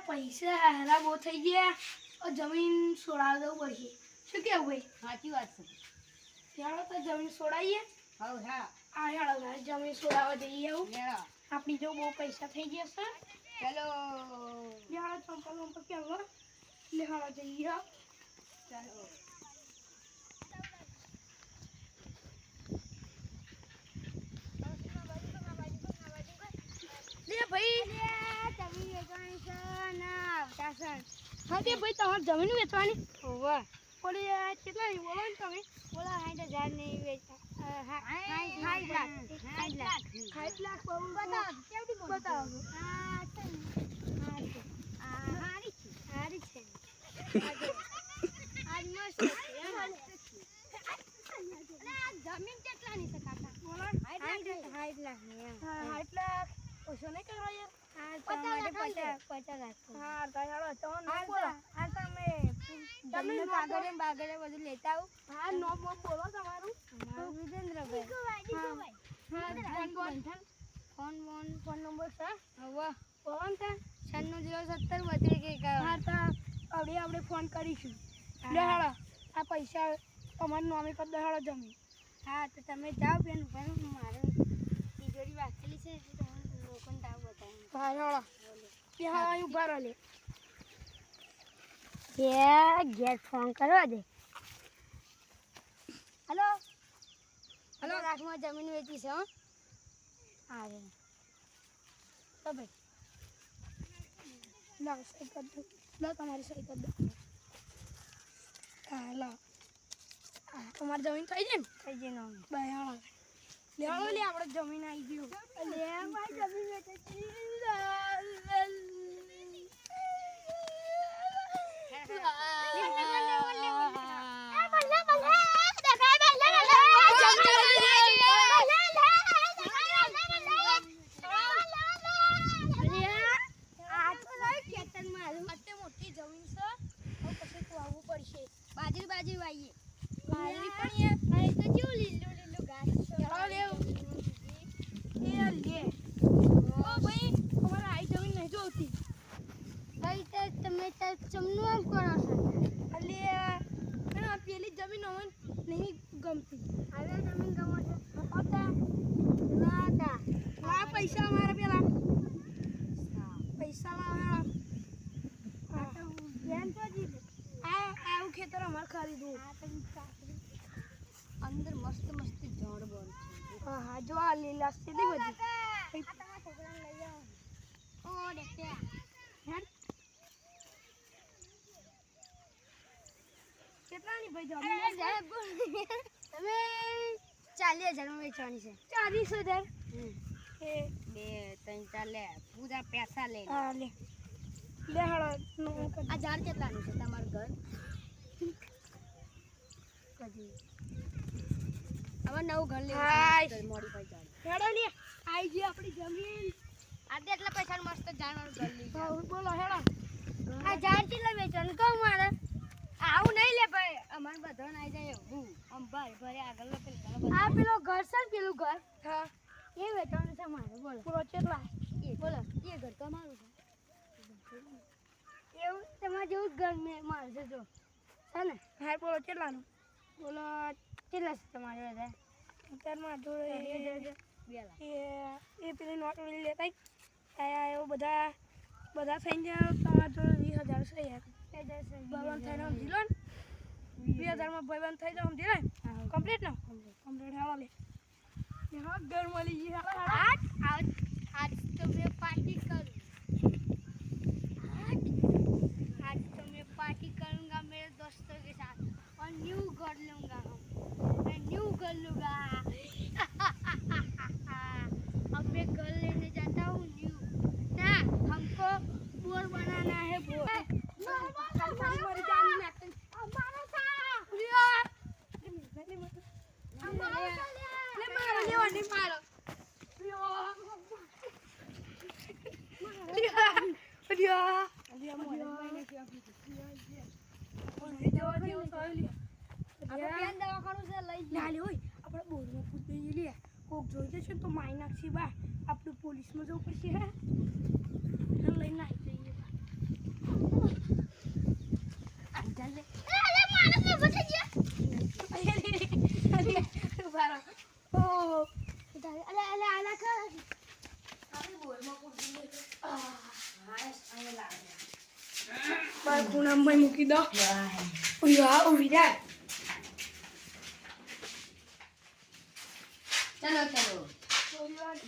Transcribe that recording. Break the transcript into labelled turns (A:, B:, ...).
A: પૈસા હારા બહુ થઈ ગયા જમીન છોડાવી દઉં પડશે શું કેવું ભાઈ
B: સાચી વાત છે
A: યાર તો જમીન છોડાવીએ
B: હા હા
A: આ યાર જમીન છોડાવવા જઈએ આવું
B: હેડો
A: આપણી જો બહુ પૈસા થઈ ગયા છે
B: ચલો
A: યાર ચંપલ વંપલ કેવા એટલે હારા જઈએ
B: ચાલો
A: લે ભાઈ
B: જમીન વેચવાની છે ના આવતા છે
A: હા તે ભાઈ તમારે જમીન વેચવાની
B: હોવા
A: ઓલી કેટલા બોલો ને તમે
B: બોલા 60,000 નહીં વેચતા
A: 60 લાખ બહુ
B: બતાવો કેવડી મોટી
A: બતાવો
B: આ છે હારી છે આજ મસ્ત છે જમીન કેટલાની છે કાકા
A: બોલો
B: 60 લાખની એમ
A: 60 લાખ ઓછો નહીં કરવા યાર
B: હા તમારે 50 લાખ
A: હા તારો તો નો
B: આ
A: બોલો
B: આ તમે તમને કાગળે બાગળે બધું લેતા આવો
A: હા નો બોલો તમારું
B: અમારું વિજેન્દ્રભાઈ
A: ફોન નંબર છે
B: હવે
A: બોલો ને તે
B: 960732
A: હા તો આપણે ફોન કરીશું લે હાલો આ પૈસા તમારું નામે કરી દે હાલો જમીન
B: હા તો તમે જાઓ બેન પણ મારે તિજોરી વાંચેલી છે એટલે તમને લોકોને તાવ બતાવું
A: હા હાલો તે હા ઉભા રહો લે
B: ઘેર ફોન કરવા દે હલો
A: હલો.
B: લાખમાં જમીન વેચી છે હો હા રે
A: તો ભાઈ લા સહી કરી દો લો તમારી સહી કરી દો હા લો તમારી જમીન થઈ જાય ને
B: થઈ જઈને
A: ભાઈ હાલો લે હાલો લે આપણે જમીન આવી ગયું
B: લે ભાઈ જમીન વેચી બાજરી બાજરી વાઈએ બાજરી પણ એ તો કેવું લીલું લીલું ઘાસ
A: ચાલો લેવું એ લે ઓ ભાઈ તમારે આઈ જમીન નહીં જોતી
B: ભાઈ તે તમે ચમનું આમ કરો છો
A: અલે આ પેલી જમીન અમને નહીં ગમતી
B: હવે જમીન ગમો છો
A: હતા
B: નાતા
A: આ પૈસા અમારા પેલા પૈસા લાવ્યા
B: ધ્યાન તો જીધું
A: આવું ખેતર અમારે ખરીદવું
B: અંદર મસ્ત મસ્ત ઝાડ બોલ છે
A: હા હા જો આ લીલા સીધી બધી
B: તમારા છોકરાને લઈ આવો ઓ દેખતે
A: હેડ કેટલાની ભાઈ જમીન
B: તમે 40,000 માં વેચવાની છે
A: 40,000 એ
B: 2 3 4 લે પૂરા પૈસા લે
A: હા લે હાલો
B: આ ઝાડ કેટલાનું છે તમારું ઘર કદી હવે નવું ઘર
A: હાય.
B: લેવું મોડીફાઈ ઝાડ
A: હેડો લે આઈ ગઈ આપણી જમીન
B: આજે એટલા પૈસા મસ્ત ઝાડવાનું ઘર લઈ
A: હા બોલો હેડો
B: આ ઝાડ કેટલા વેચવાનું કહું મારે આવું નહીં લે ભાઈ અમારે બધાને આવી જાય એવું આમ ભાઈ ભરે આગળ
A: આ પેલો ઘર છે ને પેલું ઘર હા
B: એ વેચવાનું છે મારે બોલો
A: પૂરો કેટલા
B: એ બોલો એ ઘર તો મારું છે એવું તમારે જેવું જ ઘર મેં મારું છે જો છે ને
A: હા બોલો કેટલાનું
B: બોલો કેટલા છે તમારે બધા
A: અત્યારમાં જોડે
B: 2 લાખ
A: એ પેલી નોટ લેતા એવું બધા થઈને તમારા જોડે 20,000 છે યાર ભાઈબંધ થઈને સમજી લો ને 20,000 માં ભાઈબંધ થઈ જાવ સમજી લે કમ્પ્લીટ ને કમ્પ્લીટ હાલો લે હા ઘર મળી ગઈ હાલો
B: आज तो मैं पार्टी करूँ आज तो मैं पार्टी करूँगा मेरे दोस्तों के साथ और न्यू घर लूँगा मैं न्यू घर लूँगा अब मैं घर लेने जाता हूँ न्यू ना हमको बोर बनाना है बोर
A: કોક જોઈ જશે તો મારી નાખશે બા આપણે પોલીસમાં જવું પડશે હે લઈને આવી જઈએ ઓહો
B: અલે અલે આલા કર
A: મારા ખૂણામાં મૂકી દો ઉભી રાખ
C: ચલો ચલો
A: થોડી વાર